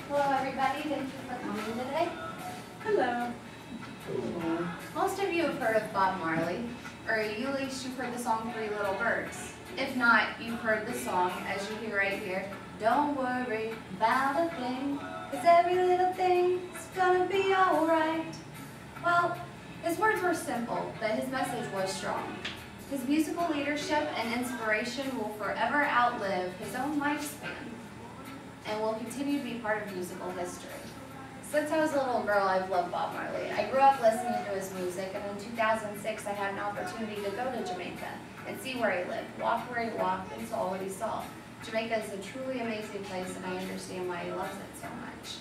Hello everybody, thank you for coming today. Hello. Most of you have heard of Bob Marley, or at least you've heard the song Three Little Birds. If not, you've heard the song, as you hear right here, don't worry about a thing, 'cause every little thing's gonna be alright. Well, his words were simple, but his message was strong. His musical leadership and inspiration will forever outlive his own lifespan and will continue to be part of musical history. Since I was a little girl, I've loved Bob Marley. I grew up listening to his music, and in 2006 I had an opportunity to go to Jamaica and see where he lived, walk where he walked, and saw what he saw. Jamaica is a truly amazing place, and I understand why he loves it so much.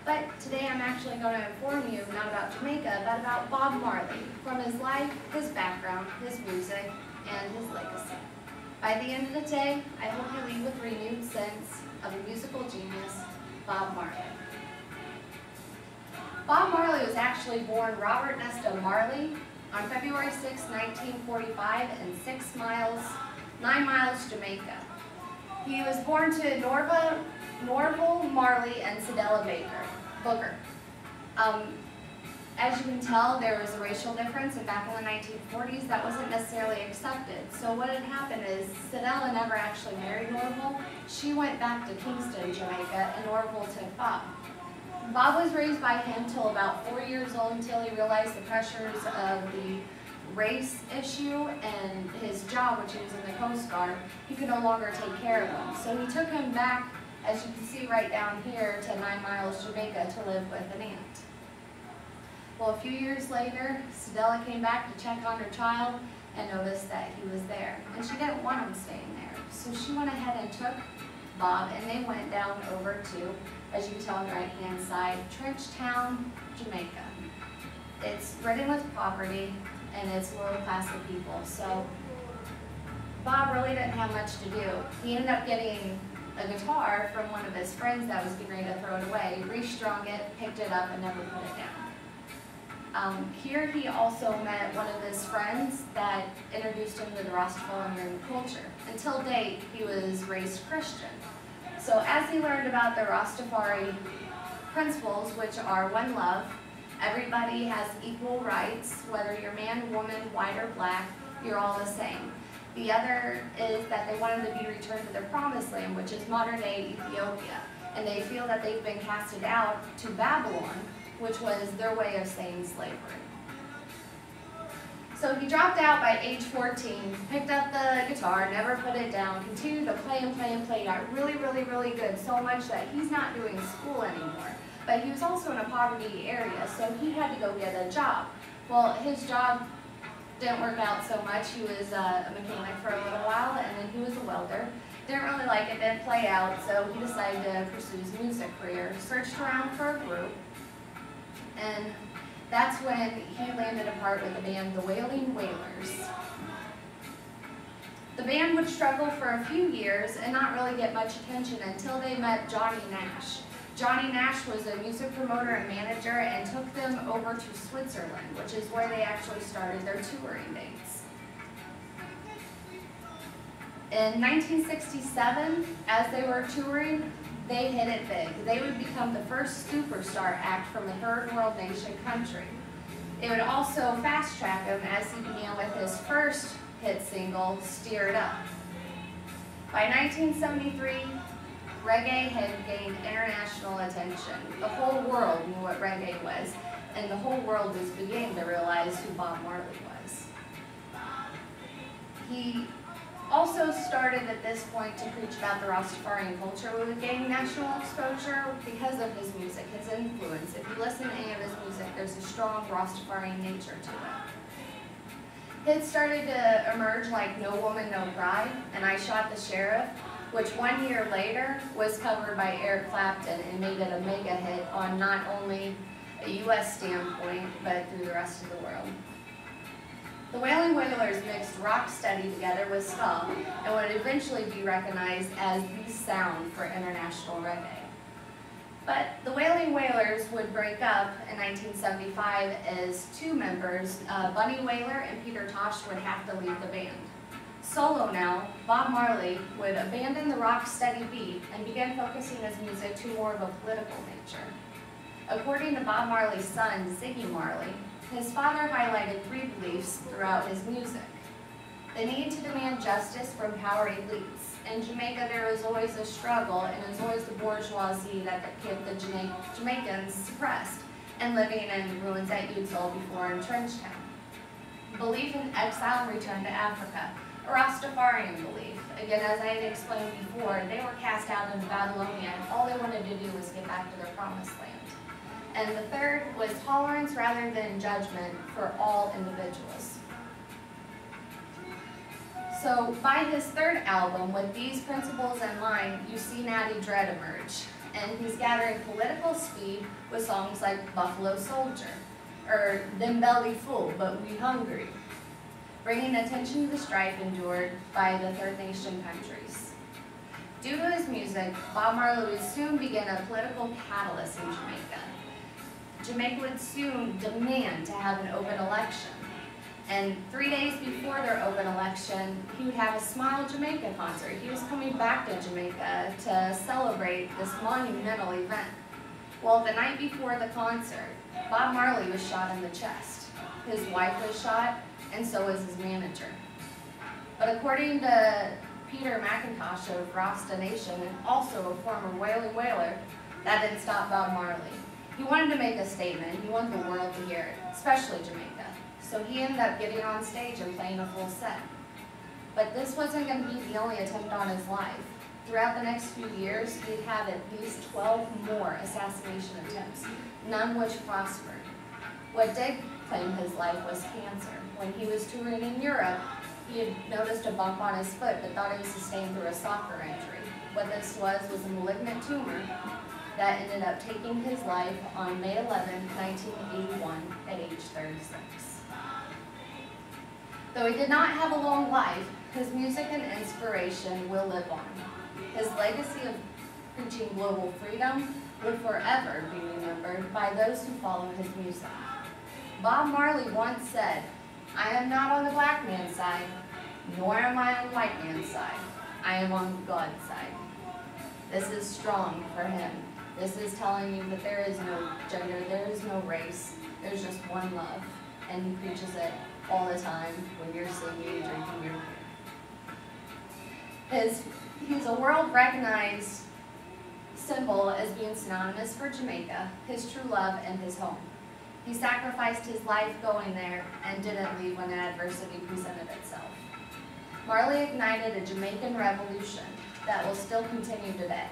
But today I'm actually going to inform you not about Jamaica, but about Bob Marley, from his life, his background, his music, and his legacy. By the end of the day, I hope you leave with a renewed sense of a musical genius, Bob Marley. Bob Marley was actually born Robert Nesta Marley on February 6, 1945 in 9 Miles, Jamaica. He was born to Norval Marley and Cedella Booker. As you can tell, there was a racial difference, and back in the 1940s that wasn't necessarily accepted. So what had happened is Cedella never actually married Norval. She went back to Kingston, Jamaica, and Norval took Bob. Bob was raised by him till about 4 years old, until he realized the pressures of the race issue and his job, which he was in the Coast Guard, he could no longer take care of him. So he took him back, as you can see right down here, to 9 Miles, Jamaica to live with an aunt. Well, a few years later, Cedella came back to check on her child and noticed that he was there. And she didn't want him staying there. So she went ahead and took Bob, and they went down over to, as you can tell on the right-hand side, Trenchtown, Jamaica. It's ridden with poverty, and it's low class of people. So Bob really didn't have much to do. He ended up getting a guitar from one of his friends that was getting ready to throw it away, restrung it, picked it up, and never put it down. Here he also met one of his friends that introduced him to the Rastafarian culture. Until date, he was raised Christian. So as he learned about the Rastafari principles, which are one love, everybody has equal rights, whether you're man, woman, white, or black, you're all the same. The other is that they wanted to be returned to their promised land, which is modern-day Ethiopia. And they feel that they've been casted out to Babylon, which was their way of saying slavery. So he dropped out by age 14, picked up the guitar, never put it down, continued to play and play and play, got really, really, really good, so much that he's not doing school anymore. But he was also in a poverty area, so he had to go get a job. Well, his job didn't work out so much. He was a mechanic for a little while, and then he was a welder. Didn't really like it, didn't play out, so he decided to pursue his music career. Searched around for a group, and that's when he landed a part with the band The Wailing Wailers. The band would struggle for a few years and not really get much attention until they met Johnny Nash. Johnny Nash was a music promoter and manager and took them over to Switzerland, which is where they actually started their touring dates. In 1967, as they were touring, they hit it big. They would become the first superstar act from a third world nation country. It would also fast track him as he began with his first hit single, Steer It Up. By 1973, reggae had gained international attention. The whole world knew what reggae was, and the whole world was beginning to realize who Bob Marley was. He also started at this point to preach about the Rastafarian culture, who would gain national exposure because of his music, his influence. If you listen to any of his music, there's a strong Rastafarian nature to it. Hits started to emerge like No Woman, No Cry, and I Shot the Sheriff, which 1 year later was covered by Eric Clapton and made it a mega hit on not only a U.S. standpoint, but through the rest of the world. The Wailing Wailers mixed rock steady together with ska and would eventually be recognized as the sound for international reggae. But the Wailing Wailers would break up in 1975 as two members, Bunny Wailer and Peter Tosh, would have to leave the band. Solo now, Bob Marley would abandon the rock-steady beat and begin focusing his music to more of a political nature. According to Bob Marley's son, Ziggy Marley, his father highlighted 3 beliefs throughout his music. The need to demand justice from power elites. In Jamaica, there was always a struggle, and it was always the bourgeoisie that kept the Jamaicans suppressed and living in ruins at Youdsole before in Trenchtown. Belief in exile and return to Africa. A Rastafarian belief. Again, as I had explained before, they were cast out into Babylonia, and all they wanted to do was get back to their promised land. And the third was tolerance rather than judgment for all individuals. So by his 3rd album, with these principles in mind, you see Natty Dread emerge. And he's gathering political speed with songs like Buffalo Soldier, or Them Belly Full, But We Hungry, bringing attention to the strife endured by the Third Nation countries. Due to his music, Bob Marley would soon begin a political catalyst in Jamaica. Jamaica would soon demand to have an open election. And 3 days before their open election, he would have a Smile Jamaica concert. He was coming back to Jamaica to celebrate this monumental event. Well, the night before the concert, Bob Marley was shot in the chest. His wife was shot, and so was his manager. But according to Peter McIntosh of Rasta Nation, and also a former Wailing Wailer, that didn't stop Bob Marley. He wanted to make a statement. He wanted the world to hear it, especially Jamaica. So he ended up getting on stage and playing a full set. But this wasn't going to be the only attempt on his life. Throughout the next few years, he'd have at least 12 more assassination attempts, none which prospered. What did claim his life was cancer. When he was touring in Europe, he had noticed a bump on his foot but thought it was sustained through a soccer injury. What this was a malignant tumor that ended up taking his life on May 11, 1981, at age 36. Though he did not have a long life, his music and inspiration will live on. His legacy of preaching global freedom will forever be remembered by those who follow his music. Bob Marley once said, "I am not on the black man's side, nor am I on the white man's side. I am on God's side." This is strong for him. This is telling you that there is no gender, there is no race, there's just one love. And he preaches it all the time when you're singing, drinking your beer. He's a world-recognized symbol as being synonymous for Jamaica, his true love, and his home. He sacrificed his life going there and didn't leave when adversity presented itself. Marley ignited a Jamaican revolution that will still continue today.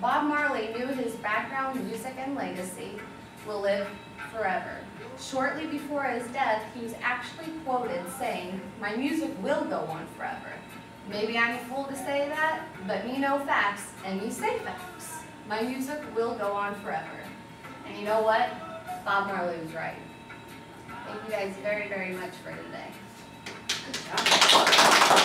Bob Marley knew his background, music, and legacy will live forever. Shortly before his death, he was actually quoted saying, "My music will go on forever. Maybe I'm a fool to say that, but me know facts, and me say facts. My music will go on forever." And you know what? Bob Marley was right. Thank you guys very, very much for today. Good job.